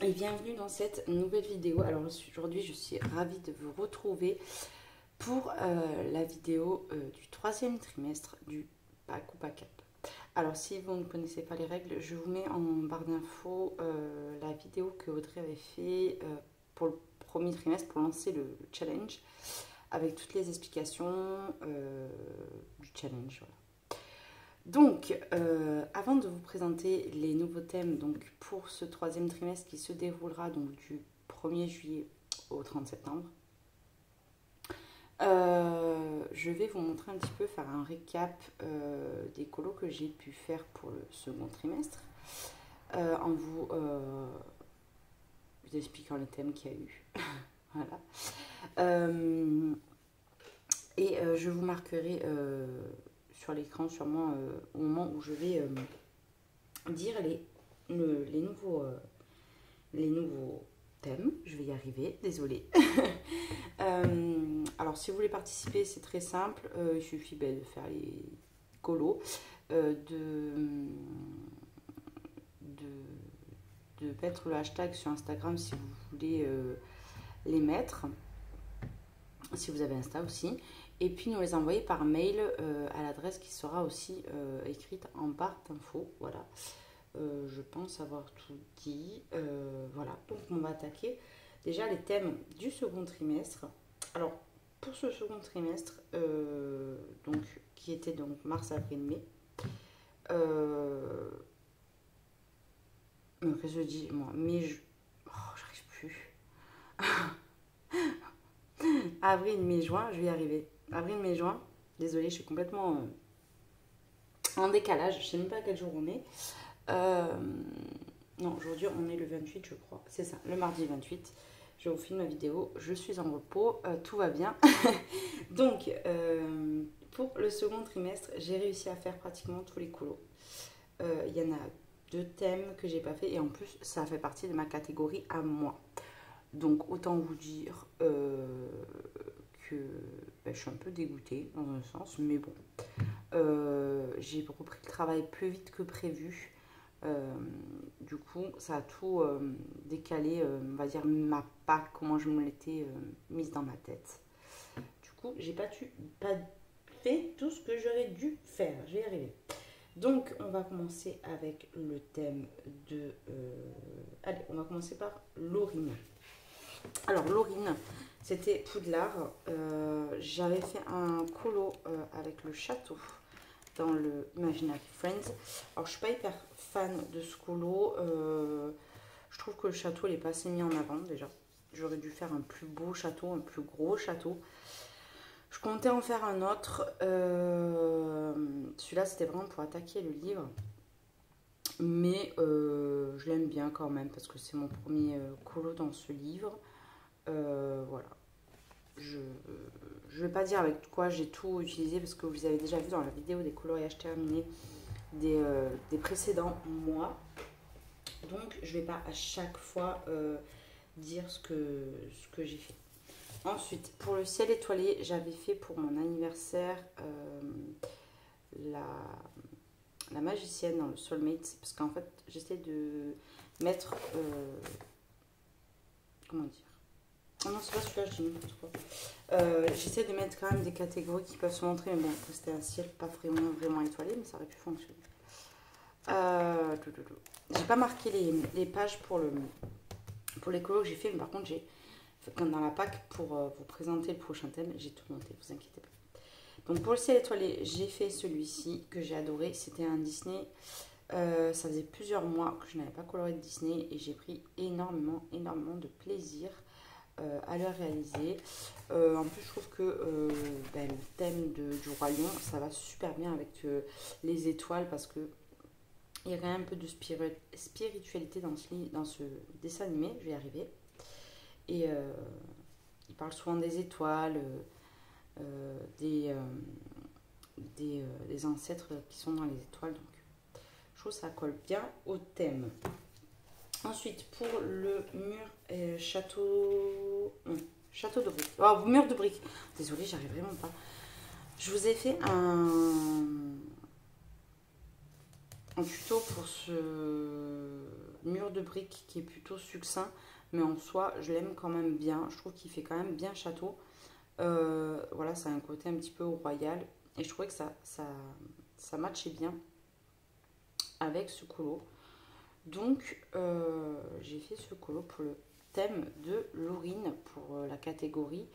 Et bienvenue dans cette nouvelle vidéo. Alors aujourd'hui je suis ravie de vous retrouver pour la vidéo du troisième trimestre du PAC ou PACAP. Alors si vous ne connaissez pas les règles, je vous mets en barre d'infos la vidéo que Audrey avait fait pour le premier trimestre pour lancer le challenge avec toutes les explications du challenge. Voilà. Donc, avant de vous présenter les nouveaux thèmes donc, pour ce troisième trimestre qui se déroulera donc, du 1er juillet au 30 septembre, je vais vous montrer un petit peu, faire un récap des colos que j'ai pu faire pour le second trimestre, en vous expliquant les thèmes qu'il y a eu. Voilà. Je vous marquerai sur l'écran sûrement au moment où je vais dire les nouveaux thèmes. Je vais y arriver, désolée. Alors si vous voulez participer, c'est très simple. Il suffit de faire les colos, de mettre le hashtag sur Instagram si vous voulez les mettre, si vous avez Insta aussi, et puis nous les envoyer par mail à l'adresse qui sera aussi écrite en barre d'infos. Voilà. Je pense avoir tout dit. Voilà, donc on va attaquer déjà les thèmes du second trimestre. Alors, pour ce second trimestre, donc, qui était donc mars, avril, mai, qu'est-ce que je dis moi, mai, j'arrive plus. Avril, mai, juin, je vais y arriver. Avril, mai, juin, désolée, je suis complètement en décalage, je sais même pas à quel jour on est. Non, aujourd'hui on est le 28 je crois, c'est ça, le mardi 28. Je vous filme ma vidéo, je suis en repos, tout va bien. Donc, pour le second trimestre, j'ai réussi à faire pratiquement tous les colos. Il y en a 2 thèmes que j'ai pas fait et en plus ça fait partie de ma catégorie à moi. Donc autant vous dire que je suis un peu dégoûtée dans un sens, mais bon. J'ai repris le travail plus vite que prévu. Du coup, ça a tout décalé, on va dire, ma PAC, comment je me l'étais mise dans ma tête. Du coup, j'ai pas fait tout ce que j'aurais dû faire. Je vais y arriver. Donc, on va commencer avec le thème de... Allez, on va commencer par Laurine. Alors, Laurine, c'était Poudlard. J'avais fait un colo avec le château dans le Imaginary Friends. Alors, je suis pas hyper fan de ce colo. Je trouve que le château n'est pas assez mis en avant déjà. J'aurais dû faire un plus beau château, un plus gros château. Je comptais en faire un autre. Celui-là, c'était vraiment pour attaquer le livre. Mais je l'aime bien quand même parce que c'est mon premier colo dans ce livre. Voilà. Je ne vais pas dire avec quoi j'ai tout utilisé parce que vous avez déjà vu dans la vidéo des coloriages terminés des précédents mois. Donc je ne vais pas à chaque fois dire ce que j'ai fait. Ensuite, pour le ciel étoilé, j'avais fait pour mon anniversaire la magicienne dans le Soulmate. Parce qu'en fait, j'essaie de mettre... comment dire? Oh non, c'est pas celui-là, je dis n'importe quoi. J'essaie de mettre quand même des catégories qui peuvent se montrer. Mais bon, c'était un ciel pas vraiment étoilé, mais ça aurait pu fonctionner. J'ai pas marqué les pages pour les colos que j'ai fait, mais par contre, j'ai dans la PAC pour vous présenter le prochain thème, j'ai tout noté, vous inquiétez pas. Donc pour le ciel étoilé, j'ai fait celui-ci que j'ai adoré. C'était un Disney. Ça faisait plusieurs mois que je n'avais pas coloré de Disney et j'ai pris énormément de plaisir à le réaliser. En plus, je trouve que le thème du Roi Lion, ça va super bien avec les étoiles parce que il y a quand même un peu de spiritualité dans ce dessin animé. Je vais y arriver. Et il parle souvent des étoiles, des ancêtres qui sont dans les étoiles. Donc, je trouve que ça colle bien au thème. Ensuite, pour le mur château... Non, château de briques. Oh, mur de briques. Désolée, j'arrive vraiment pas. Je vous ai fait un un tuto pour ce mur de briques qui est plutôt succinct, mais en soi je l'aime quand même bien, je trouve qu'il fait quand même bien château. Voilà, ça a un côté un petit peu royal et je trouvais que ça matchait bien avec ce colo. Donc j'ai fait ce colo pour le thème de Laurine pour la catégorie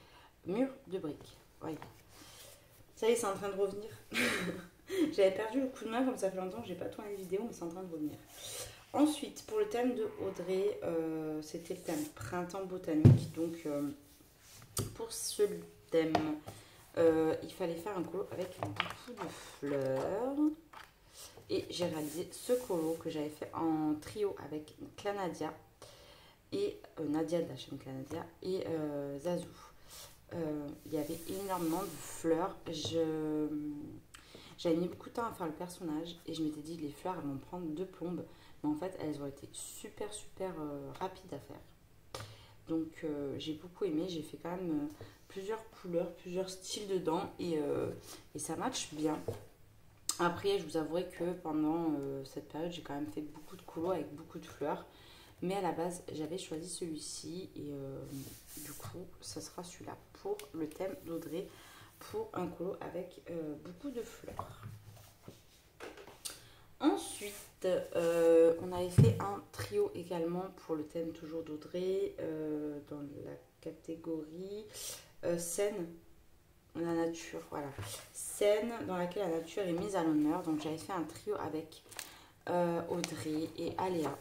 mur de briques. Voyez. Ça y est, c'est en train de revenir. J'avais perdu le coup de main comme ça fait longtemps que j'ai pas tourné de vidéo, mais c'est en train de revenir. Ensuite, pour le thème de Audrey, c'était le thème printemps botanique. Donc pour ce thème, il fallait faire un colo avec beaucoup de fleurs. Et j'ai réalisé ce colo que j'avais fait en trio avec Clanadia et Nadia de la chaîne Clanadia et Zazou. Il y avait énormément de fleurs. J'avais mis beaucoup de temps à faire le personnage et je m'étais dit les fleurs elles vont prendre 2 plombes. Mais en fait elles ont été super rapides à faire. Donc j'ai beaucoup aimé. J'ai fait quand même plusieurs couleurs, plusieurs styles dedans et ça match bien. Après, je vous avouerai que pendant cette période, j'ai quand même fait beaucoup de colos avec beaucoup de fleurs. Mais à la base, j'avais choisi celui-ci. Et du coup, ça sera celui-là pour le thème d'Audrey. Pour un colo avec beaucoup de fleurs. Ensuite, on avait fait un trio également pour le thème toujours d'Audrey. Dans la catégorie scène. La nature, voilà. Scène dans laquelle la nature est mise à l'honneur. Donc j'avais fait un trio avec Audrey et Aléa.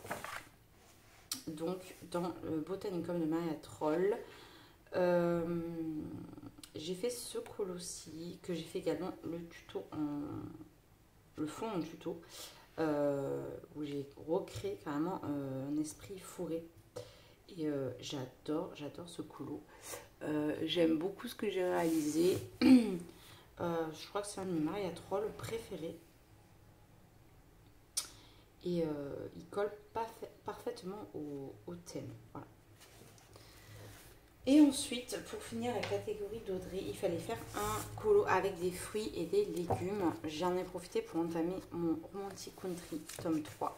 Donc dans le Botanicum de Maria Troll. J'ai fait ce colo-ci que j'ai fait également le tuto le fond en tuto où j'ai recréé carrément un esprit fourré. Et j'adore ce colo. J'aime beaucoup ce que j'ai réalisé. Je crois que c'est un de mes Maria Troll préférés. Et il colle parfaitement au thème. Voilà. Et ensuite, pour finir la catégorie d'Audrey, il fallait faire un colo avec des fruits et des légumes. J'en ai profité pour entamer mon Romantic Country tome 3.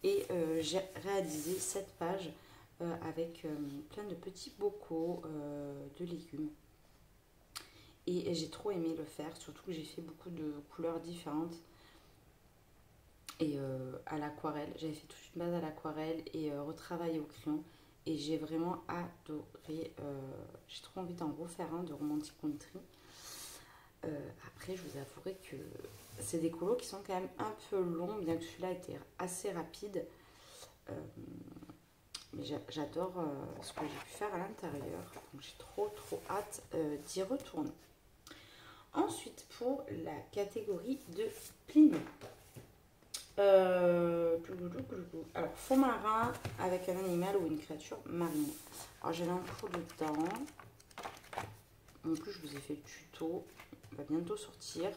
Et j'ai réalisé cette page avec plein de petits bocaux de légumes. Et j'ai trop aimé le faire, surtout que j'ai fait beaucoup de couleurs différentes. Et à l'aquarelle, j'avais fait toute une base à l'aquarelle et retravaillé au crayon. Et j'ai vraiment adoré. J'ai trop envie d'en refaire un de Romantic Country. Après, je vous avouerai que c'est des colos qui sont quand même un peu longs, bien que celui-là était assez rapide. Mais j'adore ce que j'ai pu faire à l'intérieur. Donc j'ai trop hâte d'y retourner. Ensuite, pour la catégorie de Pline. Alors, fond marin avec un animal ou une créature marine. Alors, j'ai l'info dedans. En plus, je vous ai fait le tuto. Il va bientôt sortir.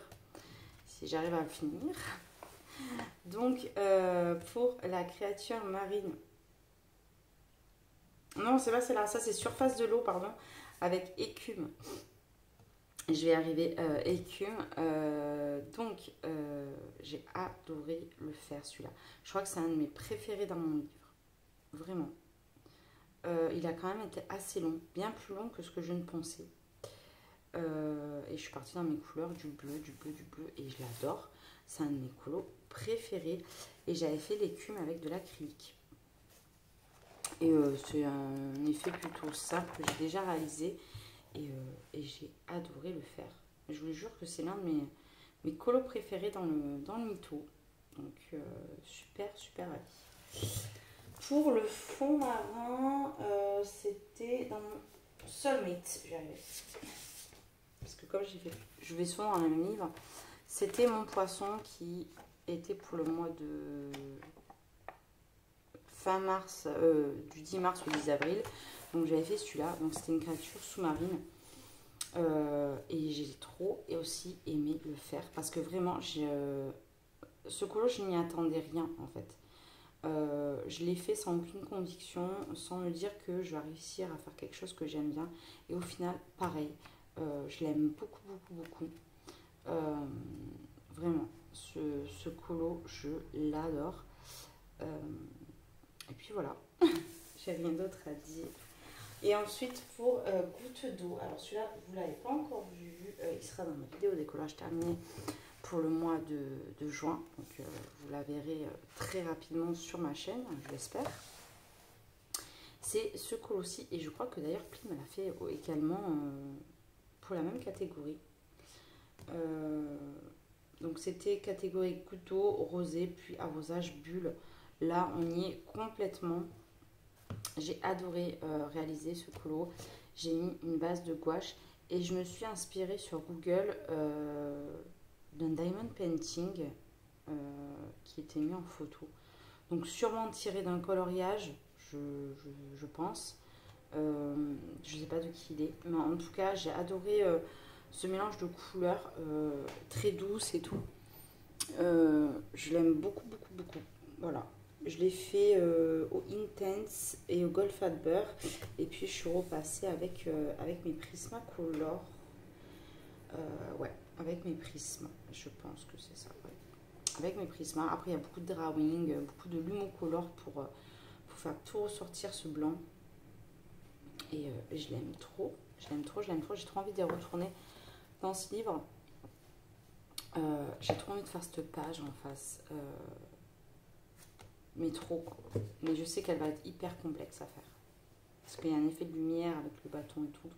Si j'arrive à le finir. Donc, pour la créature marine. Non, c'est pas celle-là. Ça, c'est surface de l'eau, pardon. Avec écume. Je vais arriver écume. Donc, j'ai adoré le faire, celui-là. Je crois que c'est un de mes préférés dans mon livre. Vraiment. Il a quand même été assez long. Bien plus long que ce que je ne pensais. Et je suis partie dans mes couleurs, du bleu. Et je l'adore. C'est un de mes colos préférés. Et j'avais fait l'écume avec de l'acrylique. Et c'est un effet plutôt simple que j'ai déjà réalisé. Et j'ai adoré le faire. Je vous jure que c'est l'un de mes colos préférés dans le mytho. Donc super avis. Pour le fond marin, c'était dans mon Soulmate. Parce que comme je vais souvent dans le même livre, c'était mon poisson qui était pour le mois de fin mars, du 10 mars au 10 avril. Donc j'avais fait celui-là. Donc c'était une créature sous-marine. Et j'ai trop et aussi aimé le faire. Parce que vraiment, ce colo, je n'y attendais rien en fait. Je l'ai fait sans aucune conviction, sans me dire que je vais réussir à faire quelque chose que j'aime bien. Et au final, pareil, je l'aime beaucoup. Vraiment. Ce colo, je l'adore. Et puis voilà, j'ai rien d'autre à dire. Et ensuite pour goutte d'eau, alors celui-là vous ne l'avez pas encore vu, il sera dans ma vidéo décollage terminé pour le mois de juin. Donc vous la verrez très rapidement sur ma chaîne, je l'espère. C'est ce colo-ci, et je crois que d'ailleurs Pli me l'a fait également pour la même catégorie. Donc c'était catégorie goutte d'eau, rosé, puis arrosage, bulle. Là on y est complètement. J'ai adoré réaliser ce colo. J'ai mis une base de gouache et je me suis inspirée sur Google d'un diamond painting qui était mis en photo. Donc sûrement tiré d'un coloriage, je pense. Je ne sais pas de qui il est, mais en tout cas j'ai adoré ce mélange de couleurs très douce et tout. Je l'aime beaucoup, beaucoup, beaucoup. Voilà. Je l'ai fait au Intense et au Golf at Beurre. Et puis je suis repassée avec mes Prismacolor. Ouais, avec mes Prisma. Je pense que c'est ça. Ouais. Avec mes Prisma. Après, il y a beaucoup de drawing, beaucoup de Lumocolor pour faire tout ressortir ce blanc. Et je l'aime trop. Je l'aime trop, je l'aime trop. J'ai trop envie de retourner dans ce livre. J'ai trop envie de faire cette page en face. Mais trop quoi. Mais je sais qu'elle va être hyper complexe à faire. Parce qu'il y a un effet de lumière avec le bâton et tout.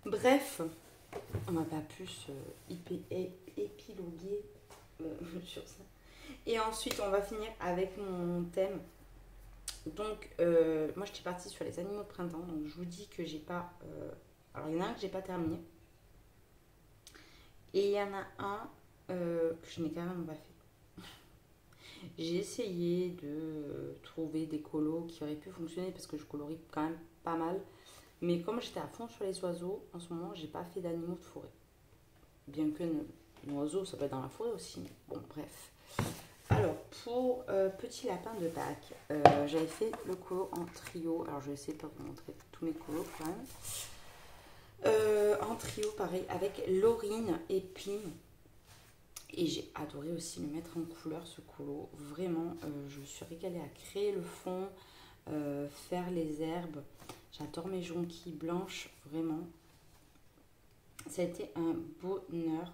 Bref, on va pas plus épiloguer sur ça. Et ensuite, on va finir avec mon thème. Donc, moi, j'étais partie sur les animaux de printemps. Donc, je vous dis que j'ai pas... alors, il y en a un que j'ai pas terminé. Et il y en a un que je n'ai carrément pas fait. J'ai essayé de trouver des colos qui auraient pu fonctionner parce que je colorie quand même pas mal. Mais comme j'étais à fond sur les oiseaux, en ce moment, j'ai pas fait d'animaux de forêt. Bien que nos oiseaux, ça peut être dans la forêt aussi. Mais bon, bref. Alors, pour petit lapin de Pâques, j'avais fait le colo en trio. Alors, je vais essayer de vous montrer tous mes colos quand même. En trio, pareil, avec Laurine et Pim. Et j'ai adoré aussi le mettre en couleur, ce colo. Vraiment, je me suis régalée à créer le fond, faire les herbes. J'adore mes jonquilles blanches, vraiment. Ça a été un bonheur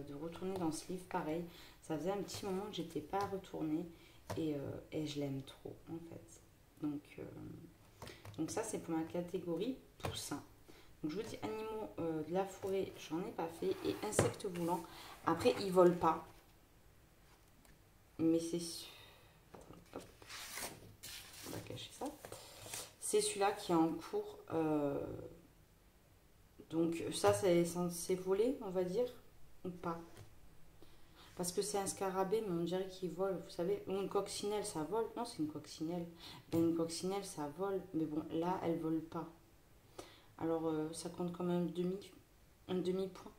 de retourner dans ce livre. Pareil, ça faisait un petit moment que j'étais pas retournée et je l'aime trop, en fait. Donc ça, c'est pour ma catégorie poussin. Donc je vous dis animaux de la forêt, j'en ai pas fait. Et insectes volants. Après, ils volent pas. Mais c'est... Hop, on va cacher ça. C'est celui-là qui est en cours. Donc ça, c'est censé voler, on va dire, ou pas. Parce que c'est un scarabée, mais on dirait qu'il vole, vous savez. Ou une coccinelle, ça vole. Non, c'est une coccinelle. Ben, une coccinelle, ça vole. Mais bon, là, elle vole pas. Alors, ça compte quand même un demi-point.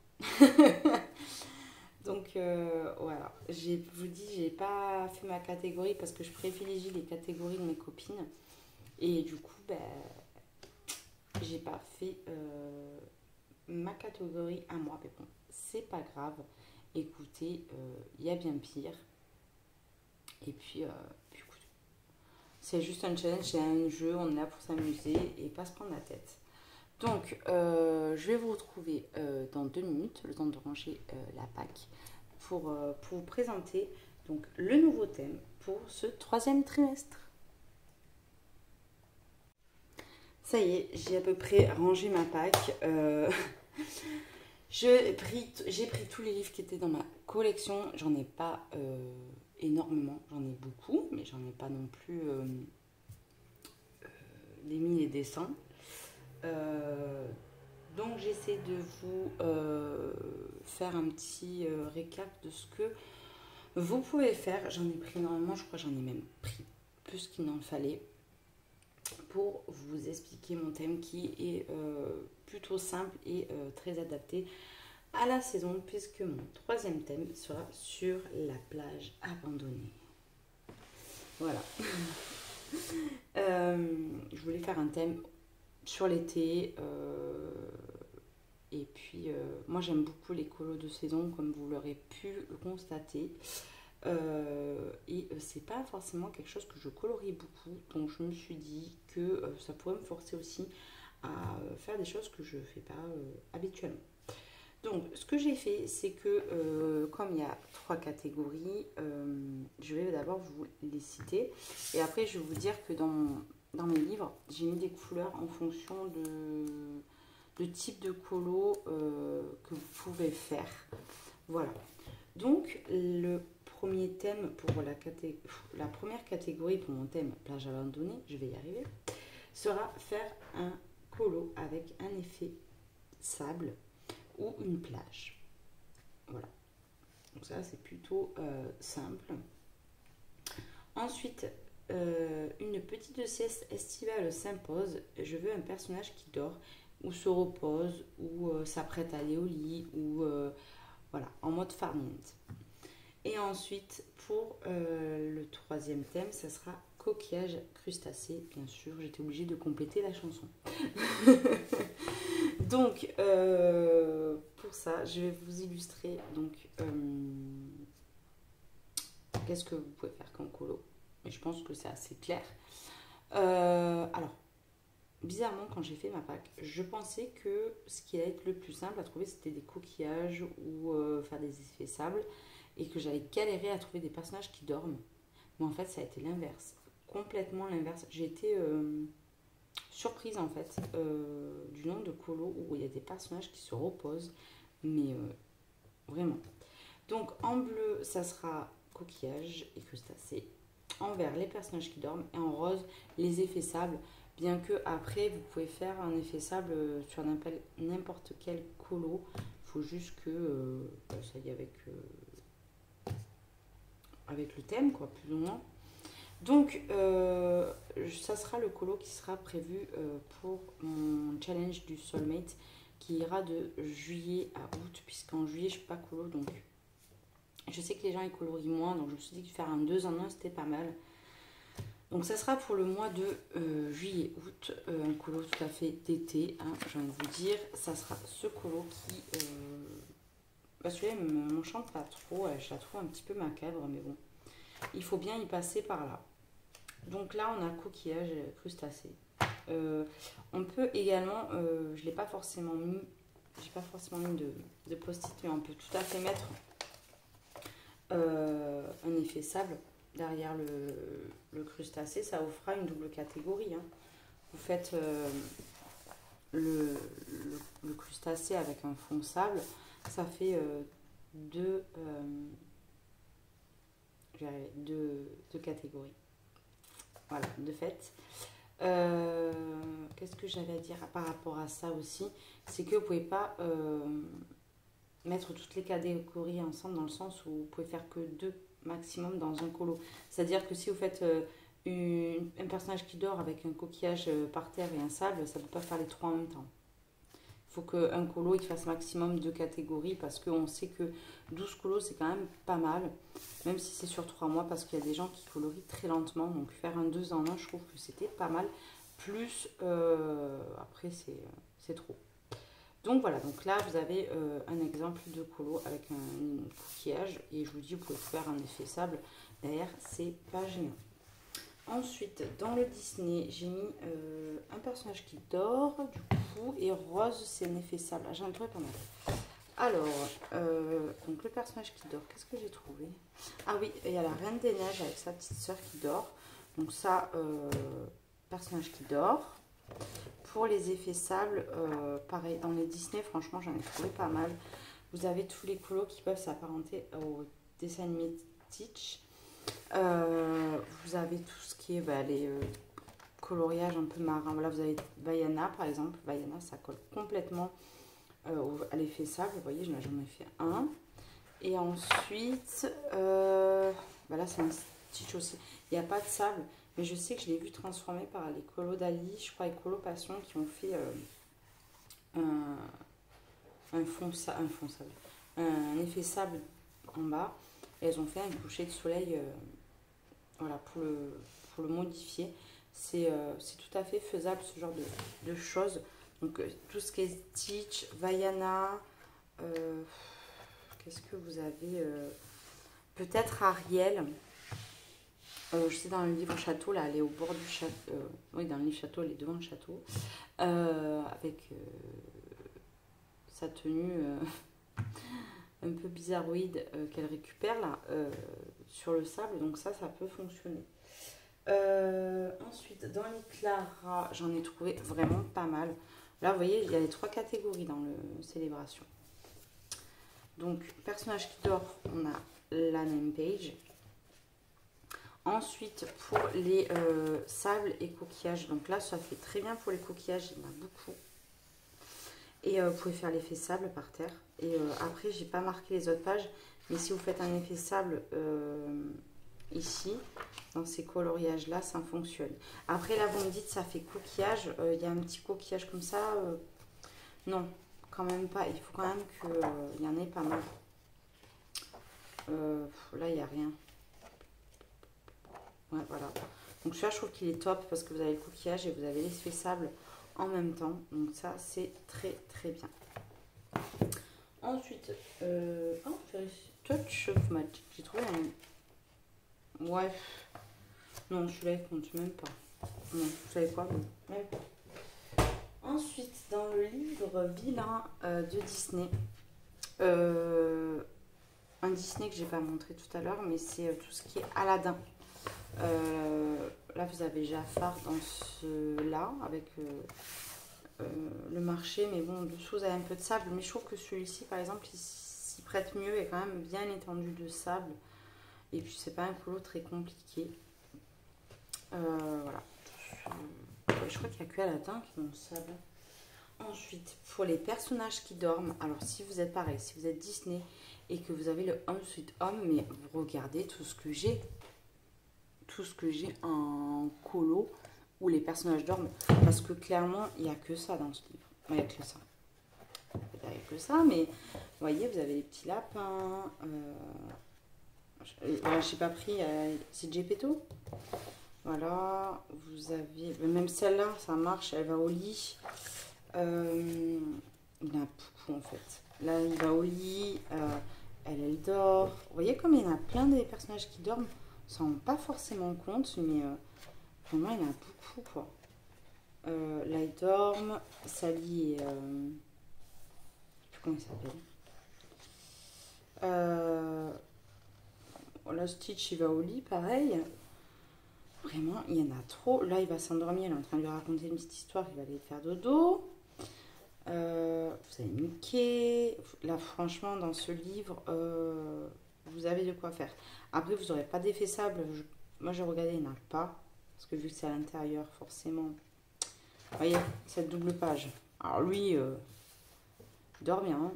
Donc, voilà. Je vous dis, j'ai pas fait ma catégorie parce que je privilégie les catégories de mes copines. Et du coup, ben, j'ai pas fait ma catégorie à moi. Mais bon, c'est pas grave. Écoutez, il y a bien pire. Et puis, écoute, c'est juste un challenge, c'est un jeu, on est là pour s'amuser et pas se prendre la tête. Donc, je vais vous retrouver dans 2 minutes, le temps de ranger la Pâques, pour vous présenter donc, le nouveau thème pour ce 3e trimestre. Ça y est, j'ai à peu près rangé ma Pâques. J'ai pris tous les livres qui étaient dans ma collection. J'en ai pas énormément, j'en ai beaucoup, mais j'en ai pas non plus des milliers et des cents. Donc j'essaie de vous faire un petit récap de ce que vous pouvez faire. J'en ai pris énormément, je crois que j'en ai même pris plus qu'il n'en fallait pour vous expliquer mon thème qui est plutôt simple et très adapté à la saison puisque mon 3e thème sera sur la plage abandonnée. Voilà. Je voulais faire un thème sur l'été, Et puis, moi j'aime beaucoup les colos de saison, comme vous l'aurez pu le constater. Et c'est pas forcément quelque chose que je colorie beaucoup, donc je me suis dit que ça pourrait me forcer aussi à faire des choses que je ne fais pas habituellement. Donc ce que j'ai fait, c'est que comme il y a 3 catégories, je vais d'abord vous les citer et après je vais vous dire que dans mes livres, j'ai mis des couleurs en fonction de type de colo que vous pouvez faire. Voilà. Donc le premier thème pour la première catégorie pour mon thème plage abandonnée, je vais y arriver, sera faire un colo avec un effet sable ou une plage. Voilà. Donc ça c'est plutôt simple. Ensuite, une petite sieste estivale s'impose. Je veux un personnage qui dort ou se repose ou s'apprête à aller au lit ou voilà, en mode farniente. Et ensuite, pour le troisième thème, ça sera coquillage crustacé. Bien sûr, j'étais obligée de compléter la chanson. Donc, pour ça, je vais vous illustrer donc qu'est-ce que vous pouvez faire comme colo. Et je pense que c'est assez clair. Alors, bizarrement, quand j'ai fait ma pack, je pensais que ce qui allait être le plus simple à trouver, c'était des coquillages ou faire des effets sable. Et que j'allais galérer à trouver des personnages qui dorment. Mais en fait, ça a été l'inverse. Complètement l'inverse. J'ai été surprise en fait du nombre de colos où il y a des personnages qui se reposent. Mais vraiment. Donc en bleu, ça sera coquillage et crustacés. En vert, les personnages qui dorment. Et en rose, les effets sable. Bien que après, vous pouvez faire un effet sable sur n'importe quel colo. Il faut juste que ça y est avec le thème, quoi, plus ou moins. Donc, ça sera le colo qui sera prévu pour mon challenge du Soulmate qui ira de juillet à août, puisqu'en juillet, je ne suis pas colo, donc je sais que les gens ils colorient moins, donc je me suis dit que faire un 2 en 1, c'était pas mal. Donc, ça sera pour le mois de juillet-août, un colo tout à fait d'été, hein, j'ai envie de vous dire. Ça sera ce colo qui... celui-là, il ne m'enchante pas trop, je la trouve un petit peu macabre, mais bon. Il faut bien y passer par là. Donc là, on a coquillage crustacé. On peut également, je ne l'ai pas forcément mis, j'ai pas forcément mis de post-it, mais on peut tout à fait mettre un effet sable derrière le crustacé. Ça vous fera une double catégorie. Hein. Vous faites le crustacé avec un fond sable. Ça fait deux catégories. Voilà, de fait. Qu'est-ce que j'avais à dire par rapport à ça aussi? C'est que vous ne pouvez pas mettre toutes les catégories ensemble dans le sens où vous pouvez faire que 2 maximum dans un colo. C'est-à-dire que si vous faites un personnage qui dort avec un coquillage par terre et un sable, ça ne peut pas faire les 3 en même temps. Il faut qu'un colo il fasse maximum 2 catégories parce qu'on sait que 12 colos c'est quand même pas mal, même si c'est sur 3 mois parce qu'il y a des gens qui colorient très lentement. Donc faire un 2 en 1, je trouve que c'était pas mal. Plus après c'est trop. Donc voilà, donc là vous avez un exemple de colo avec un coquillage et je vous dis vous pouvez faire un effet sable derrière, c'est pas gênant. Ensuite, dans le Disney, j'ai mis un personnage qui dort, du coup, et rose, c'est un effet sable. J'en ai trouvé pas mal. Alors, donc le personnage qui dort, qu'est-ce que j'ai trouvé? Ah oui, il y a la Reine des Neiges avec sa petite soeur qui dort. Donc ça, personnage qui dort. Pour les effets sable, pareil, dans les Disney, franchement, j'en ai trouvé pas mal. Vous avez tous les colos qui peuvent s'apparenter au dessin animé Stitch. Vous avez tout ce qui est les coloriages un peu marins. Voilà, vous avez Vaiana par exemple. Vaiana, ça colle complètement à l'effet sable. Vous voyez, j'en ai fait un. Et ensuite, là c'est un Stitch aussi. Il n'y a pas de sable, mais je sais que je l'ai vu transformé par les colos d'Ali, je crois, les colos Passion qui ont fait un effet sable en bas. Et elles ont fait un coucher de soleil voilà, pour le modifier. C'est tout à fait faisable ce genre de choses. Donc tout ce qui est Stitch, Vaiana, qu'est-ce que vous avez peut-être Ariel. Je sais dans le livre château, là, elle est au bord du château. Oui, dans le livre château, elle est devant le château. Avec sa tenue un peu bizarroïde qu'elle récupère là sur le sable. Donc ça peut fonctionner. Ensuite, dans les Clara, j'en ai trouvé vraiment pas mal. Là, vous voyez, il y a les 3 catégories dans le célébration. Donc, personnage qui dort, on a la name page. Ensuite, pour les sables et coquillages, donc là, ça fait très bien pour les coquillages, il y en a beaucoup. Et vous pouvez faire l'effet sable par terre. Et après, j'ai pas marqué les autres pages, mais si vous faites un effet sable ici, dans ces coloriages-là, ça fonctionne. Après, là, vous me dites, ça fait coquillage, il y a un petit coquillage comme ça. Non, quand même pas. Il faut quand même qu'il y en ait pas mal. Là, il n'y a rien. Ouais, voilà. Donc celui-là, je trouve qu'il est top parce que vous avez le coquillage et vous avez l'effet sable en même temps. Donc ça, c'est très très bien. Ensuite, Touch of Magic. J'ai trouvé un... Ouais. Non, celui-là, il compte même pas. Non, vous savez quoi? Même pas. Ensuite, dans le livre Vilain de Disney, un Disney que j'ai pas montré tout à l'heure, mais c'est tout ce qui est Aladdin. Là, vous avez Jafar dans ce-là, avec le marché, mais bon, en dessous, vous avez un peu de sable. Mais je trouve que celui-ci, par exemple, il s'y prête mieux, et quand même bien étendu de sable. Et puis, c'est pas un colo très compliqué. Voilà. Je crois qu'il n'y a que Aladdin qui est dans le sable. Ensuite, pour les personnages qui dorment, alors si vous êtes pareil, si vous êtes Disney et que vous avez le Home Sweet Home, mais vous regardez tout ce que j'ai. Tout ce que j'ai en colo où les personnages dorment. Parce que clairement, il n'y a que ça dans ce livre. Il n'y a que ça. Il n'y a que ça, mais vous voyez, vous avez les petits lapins. Voilà, je n'ai pas pris, c'est Gepetto. Voilà, vous avez... Même celle-là, ça marche, elle va au lit. Il y en a beaucoup en fait. Là, il va au lit, elle dort. Vous voyez comme il y en a plein des personnages qui dorment. On s'en rend pas forcément compte, mais vraiment, il y en a beaucoup, quoi. Là, il dorme. Sally et... je sais plus comment il s'appelle. Là, Stitch, il va au lit, pareil. Vraiment, il y en a trop. Là, il va s'endormir, il est en train de lui raconter une petite histoire, il va aller faire dodo. Vous avez Mickey. Là, franchement, dans ce livre, vous avez de quoi faire. Après, vous n'aurez pas d'effet sable. Moi, j'ai regardé, il n'y en a pas. Parce que vu que c'est à l'intérieur, forcément. Vous voyez, cette double page. Alors lui, il dort bien. Hein.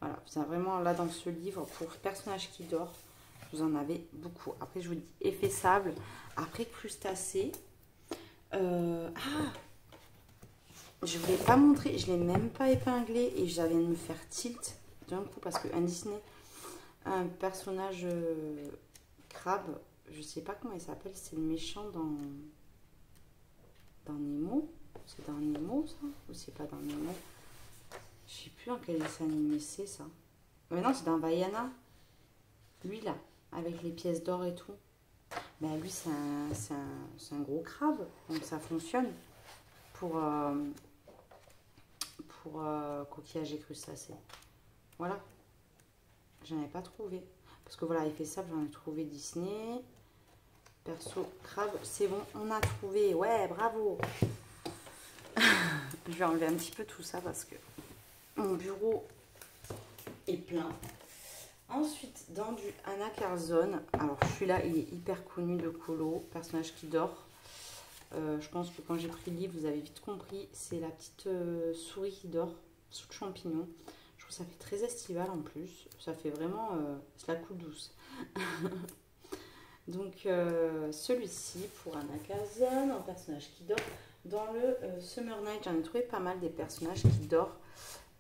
Voilà, vous avez vraiment là dans ce livre, pour personnage qui dort, vous en avez beaucoup. Après, je vous dis effet sable. Après, crustacé. Je ne vous l'ai pas montré, je ne l'ai même pas épinglé et j'avais de me faire tilt d'un coup parce qu'un Disney, un personnage crabe, je ne sais pas comment il s'appelle, c'est le méchant dans Nemo. C'est dans Nemo ça? Ou c'est pas dans Nemo? Je ne sais plus dans quel dessin animé c'est ça. Mais non, c'est dans Vaiana. Lui là, avec les pièces d'or et tout. Ben lui c'est un gros crabe, donc ça fonctionne pour coquillage et crustacés. Voilà. J'en ai pas trouvé. Parce que voilà, effet sable, j'en ai trouvé Disney. Perso, crabe, c'est bon, on a trouvé. Ouais, bravo. Je vais enlever un petit peu tout ça parce que mon bureau est plein. Ensuite, dans du Anna Carzone, alors celui-là, il est hyper connu de colo, personnage qui dort. Je pense que quand j'ai pris le livre, vous avez vite compris. C'est la petite souris qui dort sous le champignon. Je trouve que ça fait très estival en plus. Ça fait vraiment... c'est la coupe douce. Donc, celui-ci pour Anna Carzone, un personnage qui dort. Dans le Summer Night, j'en ai trouvé pas mal des personnages qui dorment.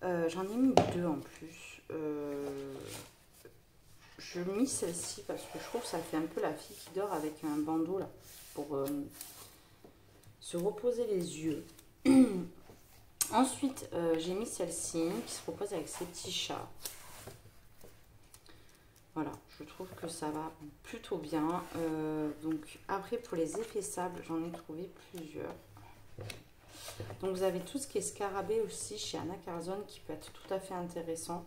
J'en ai mis 2 en plus. Je mis celle-ci parce que je trouve que ça fait un peu la fille qui dort avec un bandeau là pour se reposer les yeux. Ensuite, j'ai mis celle-ci qui se propose avec ces petits chats. Voilà, je trouve que ça va plutôt bien. Donc après, pour les effets sable, j'en ai trouvé plusieurs. Donc vous avez tout ce qui est scarabée aussi chez Anna Carzone qui peut être tout à fait intéressant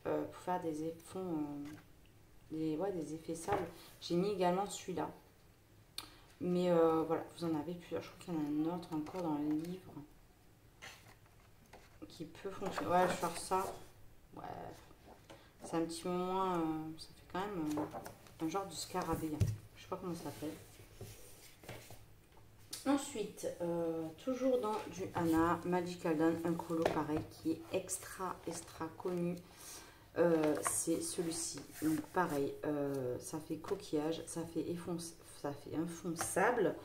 pour faire des effets, des effets sable. J'ai mis également celui-là. Mais voilà, vous en avez plusieurs. Je crois qu'il y en a un autre encore dans le livre qui peut fonctionner. Ouais, je vais faire ça. Ouais, c'est un petit peu moins. Ça fait quand même un genre de scarabée. Je sais pas comment ça s'appelle. Ensuite, toujours dans du Anna, Magical Dawn, un colo pareil qui est extra connu. C'est celui-ci. Donc pareil, ça fait coquillage, ça fait un fond sable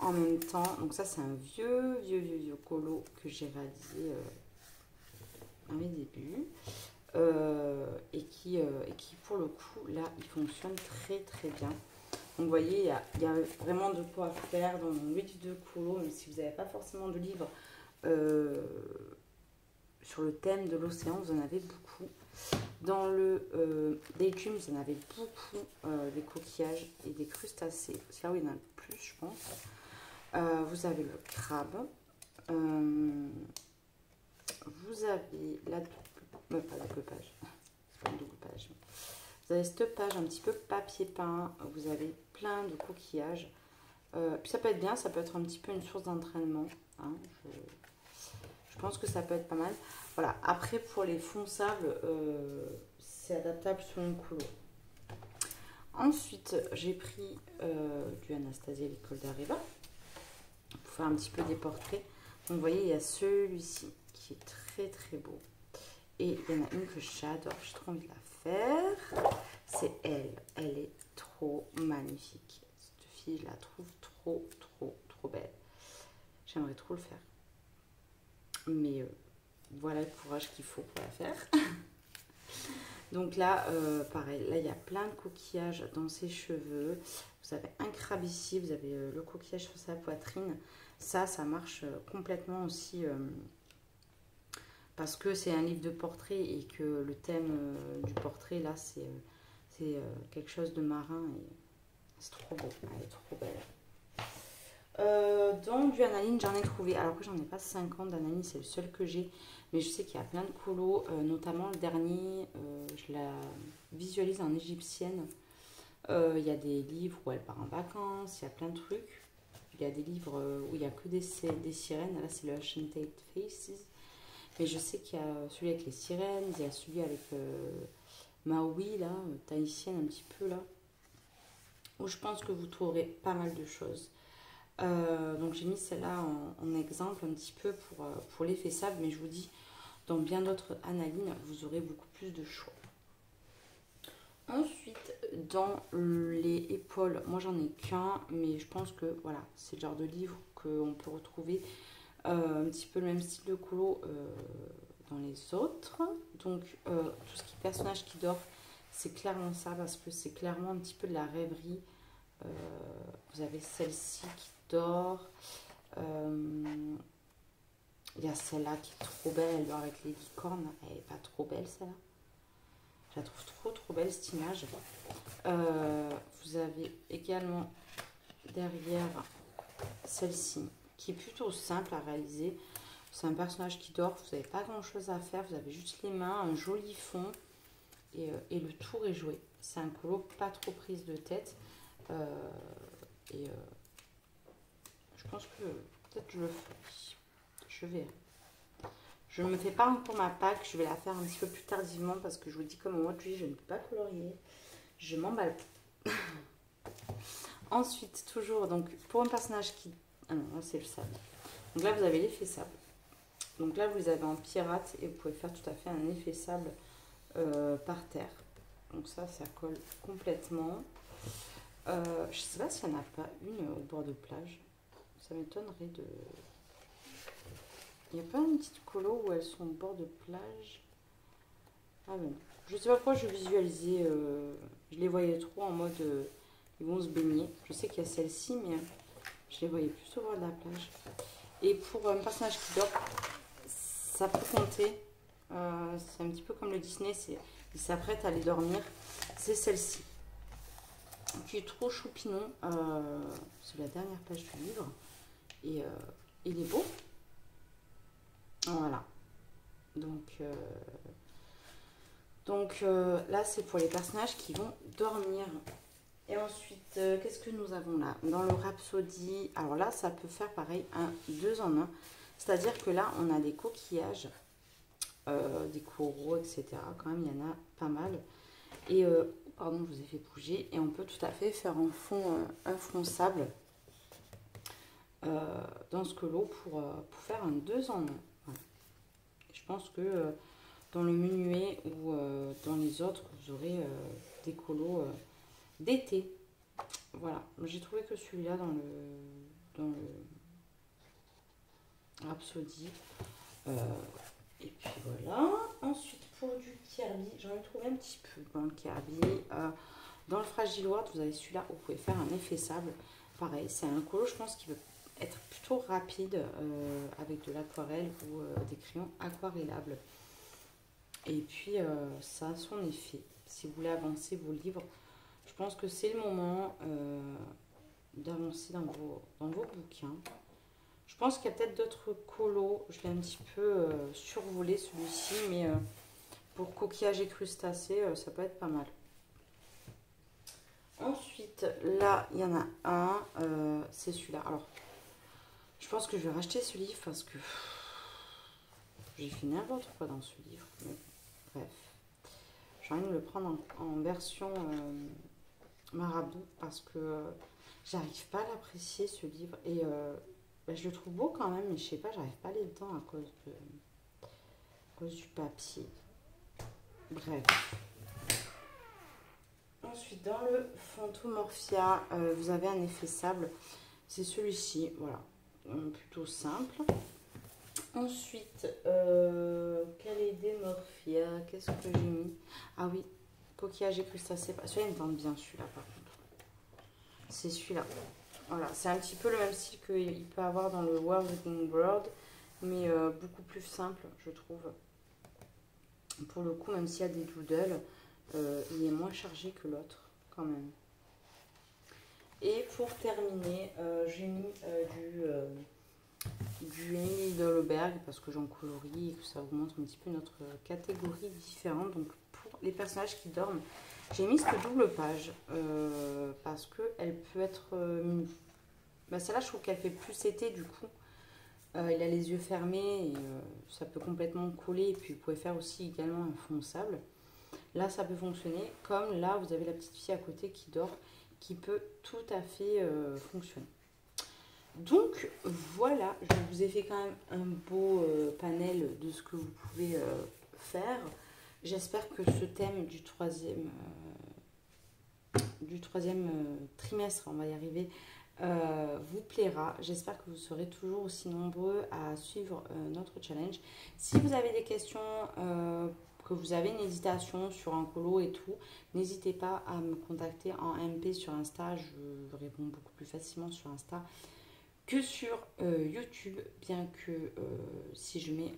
en même temps. Donc ça c'est un vieux colo que j'ai réalisé à mes débuts. Et qui pour le coup là il fonctionne très bien. Donc vous voyez, il y a vraiment de quoi faire dans mon livre de colo, même si vous n'avez pas forcément de livre sur le thème de l'océan, vous en avez beaucoup. Dans le légumes, vous en avez beaucoup, des coquillages et des crustacés. C'est là où il y en a le plus, je pense. Vous avez le crabe. Vous avez la double, pas la double page, c'est pas une double page. Vous avez cette page un petit peu papier peint, vous avez plein de coquillages. Puis ça peut être bien, ça peut être un petit peu une source d'entraînement. Hein, je pense que ça peut être pas mal. Voilà, après pour les fonds sable, c'est adaptable selon le colo. Ensuite, j'ai pris du Anastasia l'école d'Areva pour faire un petit peu des portraits. Donc vous voyez, il y a celui-ci qui est très beau. Et il y en a une que j'adore, j'ai trop envie de la faire. C'est elle. Elle est trop magnifique. Cette fille, je la trouve trop belle. J'aimerais trop le faire. Mais voilà le courage qu'il faut pour la faire. Donc là, pareil, là il y a plein de coquillages dans ses cheveux. Vous avez un crabe ici, vous avez le coquillage sur sa poitrine. Ça marche complètement aussi parce que c'est un livre de portrait et que le thème du portrait là c'est quelque chose de marin et c'est trop beau, elle est trop belle. Donc du analine j'en ai trouvé, alors que j'en ai pas 50 d'analine, c'est le seul que j'ai, mais je sais qu'il y a plein de colos, notamment le dernier, je la visualise en égyptienne. Il y a des livres où elle part en vacances, il y a plein de trucs. Il y a des livres où il n'y a que des sirènes, là c'est le Enchanted Faces. Mais je sais qu'il y a celui avec les sirènes, il y a celui avec Maui, là, tahitienne un petit peu, là. Où je pense que vous trouverez pas mal de choses. Donc j'ai mis celle-là en exemple un petit peu pour l'effet sable, mais je vous dis, dans bien d'autres analines, vous aurez beaucoup plus de choix. Ensuite, dans les épaules, moi j'en ai qu'un, mais je pense que voilà, c'est le genre de livre qu'on peut retrouver un petit peu le même style de colo dans les autres. Donc tout ce qui est personnage qui dort, c'est clairement ça, parce que c'est clairement un petit peu de la rêverie. Vous avez celle-ci qui dort. Il y a celle-là qui est trop belle, elle dort avec les licornes. Elle n'est pas trop belle celle-là. Je la trouve trop belle cette image. Vous avez également derrière celle-ci qui est plutôt simple à réaliser. C'est un personnage qui dort, vous n'avez pas grand chose à faire, vous avez juste les mains, un joli fond et le tour est joué. C'est un colo pas trop prise de tête je pense que peut-être je le ferai. Je verrai. Je ne me fais pas encore ma Pâques, je vais la faire un petit peu plus tardivement parce que je vous dis comme au mois de juillet je ne peux pas colorier. Je m'emballe. Ensuite, toujours, donc pour un personnage qui... Ah non, c'est le sable. Donc là, vous avez l'effet sable. Donc là, vous les avez en pirate et vous pouvez faire tout à fait un effet sable par terre. Donc ça colle complètement. Je ne sais pas s'il n'y en a pas une au bord de plage. Ça m'étonnerait de... Il n'y a pas une petite colo où elles sont au bord de plage? Ah ben non. Je ne sais pas pourquoi je visualisais... je les voyais trop en mode... ils vont se baigner. Je sais qu'il y a celle-ci, mais je les voyais plus au bord de la plage. Et pour un personnage qui dort, ça peut compter. C'est un petit peu comme le Disney, il s'apprête à aller dormir. C'est celle-ci, qui est trop choupinon. C'est la dernière page du livre. Et il est beau. Voilà. Donc là, c'est pour les personnages qui vont dormir. Et ensuite, qu'est-ce que nous avons là? Dans le Rhapsody, alors là, ça peut faire pareil, un 2 en 1. C'est-à-dire que là, on a des coquillages, des coraux, etc. Quand même, il y en a pas mal. Et, pardon, je vous ai fait bouger. Et on peut tout à fait faire en fond un fond sable dans ce lot pour faire un 2 en 1. Voilà. Je pense que dans le Menuet ou dans les autres, vous aurez des colos d'été. Voilà, j'ai trouvé que celui-là dans le Rhapsody. Et puis voilà. Ensuite, pour du Kirby, j'en ai trouvé un petit peu dans le Kirby. Dans le Fragile World, vous avez celui-là, vous pouvez faire un effet sable. Pareil, c'est un colo, je pense, qui veut être plutôt rapide avec de l'aquarelle ou des crayons aquarellables. Et puis, ça a son effet. Si vous voulez avancer vos livres, je pense que c'est le moment d'avancer dans vos bouquins. Je pense qu'il y a peut-être d'autres colos. Je l'ai un petit peu survolé celui-ci, mais pour coquillage et crustacés, ça peut être pas mal. Ensuite, là, il y en a un. C'est celui-là. Alors, je pense que je vais racheter ce livre parce que j'ai fait n'importe quoi dans ce livre. Mais, bref, j'ai envie de le prendre en version marabout parce que j'arrive pas à l'apprécier ce livre. Et je le trouve beau quand même, mais je sais pas, j'arrive pas à aller dedans à cause du papier. Bref. Ensuite, dans le Phantomorphia, vous avez un effet sable. C'est celui-ci, voilà. Plutôt simple. Ensuite, Calédémorphia, qu'est-ce que j'ai mis? Ah oui, coquillage et crustacés. Celui-là, il me tente bien, celui-là, par contre. C'est celui-là. Voilà, c'est un petit peu le même style qu'il peut avoir dans le Wizarding World, mais beaucoup plus simple, je trouve. Pour le coup, même s'il y a des doodles, il est moins chargé que l'autre, quand même. Et pour terminer, j'ai mis du Emily Dolleberg parce que j'en colorie et que ça vous montre un petit peu notre catégorie différente. Donc pour les personnages qui dorment, j'ai mis cette double page parce qu'elle peut être... celle-là, je trouve qu'elle fait plus été du coup. Il a les yeux fermés et ça peut complètement coller. Et puis vous pouvez faire aussi également un fond sable. Là, ça peut fonctionner. Comme là, vous avez la petite fille à côté qui dort, qui peut tout à fait fonctionner. Donc voilà, je vous ai fait quand même un beau panel de ce que vous pouvez faire. J'espère que ce thème du troisième trimestre, on va y arriver, vous plaira. J'espère que vous serez toujours aussi nombreux à suivre notre challenge. Si vous avez des questions, que vous avez une hésitation sur un colo et tout, n'hésitez pas à me contacter en MP sur Insta. Je réponds beaucoup plus facilement sur Insta que sur YouTube, bien que si je mets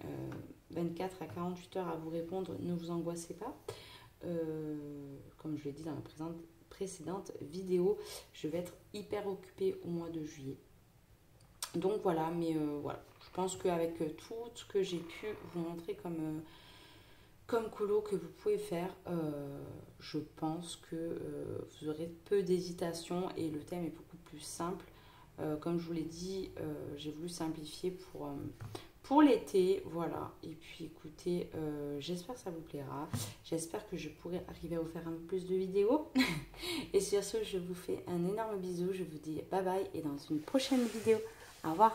24 à 48 heures à vous répondre, ne vous angoissez pas. Comme je l'ai dit dans la précédente vidéo, je vais être hyper occupée au mois de juillet. Donc voilà, mais voilà, je pense qu'avec tout ce que j'ai pu vous montrer comme colo que vous pouvez faire, je pense que vous aurez peu d'hésitation et le thème est beaucoup plus simple. Comme je vous l'ai dit, j'ai voulu simplifier pour l'été, voilà. Et puis écoutez, j'espère que ça vous plaira. J'espère que je pourrai arriver à vous faire un peu plus de vidéos. Et sur ce, je vous fais un énorme bisou. Je vous dis bye bye et dans une prochaine vidéo. Au revoir.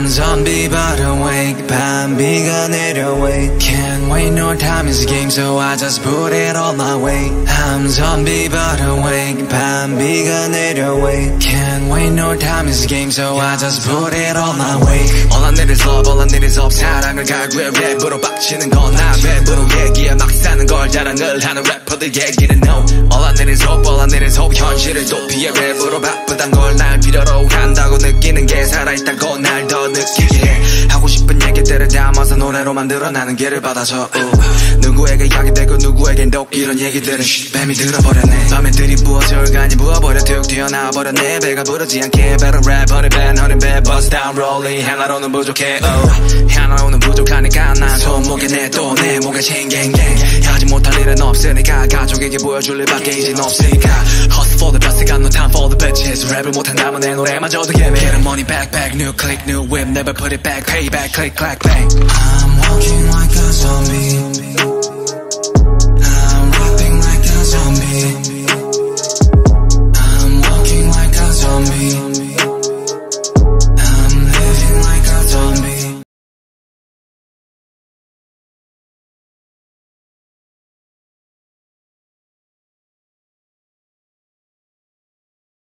Zombie but awake, 밤비가 내려wake. Can't wait, no time is a game, so I just put it all my way. I'm zombie but awake, 밤비가 내려wake. Can't wait, no time is a game, so I just put it all my way. All I need is love, all I need is 없 사랑을 갈구해 랩으로 빡치는 건 나 랩으로 얘기해 막 사는 걸 자랑을 하는 래퍼들 얘기는 no All I need is hope all I need is hope 현실을 도피해 랩으로 바쁘단 걸 날 필요로 한다고 느끼는 게 살아있다고 날 더 느끼게 해 하고 싶은 얘기들을 담아서 노래로 만들어 나는 길을 받아서 누구에게 약이 되고 누구에겐 독 이런 얘기들은 뱀이 들어버렸네 밤에 들이부어져 얼간이 부어버려 툭 튀어나와버렸네 배가 부르지 않게 better rap honey bad honey bad bust down rolling 하나로는 부족해 하나로는 부족하니까 난 손목에 내 또 내 목에 챙갱갱 하지 못할 일은 없으니까 가족에게 보여줄 일밖에 이젠 없으니까 Hustle for the best got no time for the bitches 랩을 못한다면 내 노래마저도 개미 Get the money back back new click new whip never put it back pay back click clack bang I'm walking like a zombie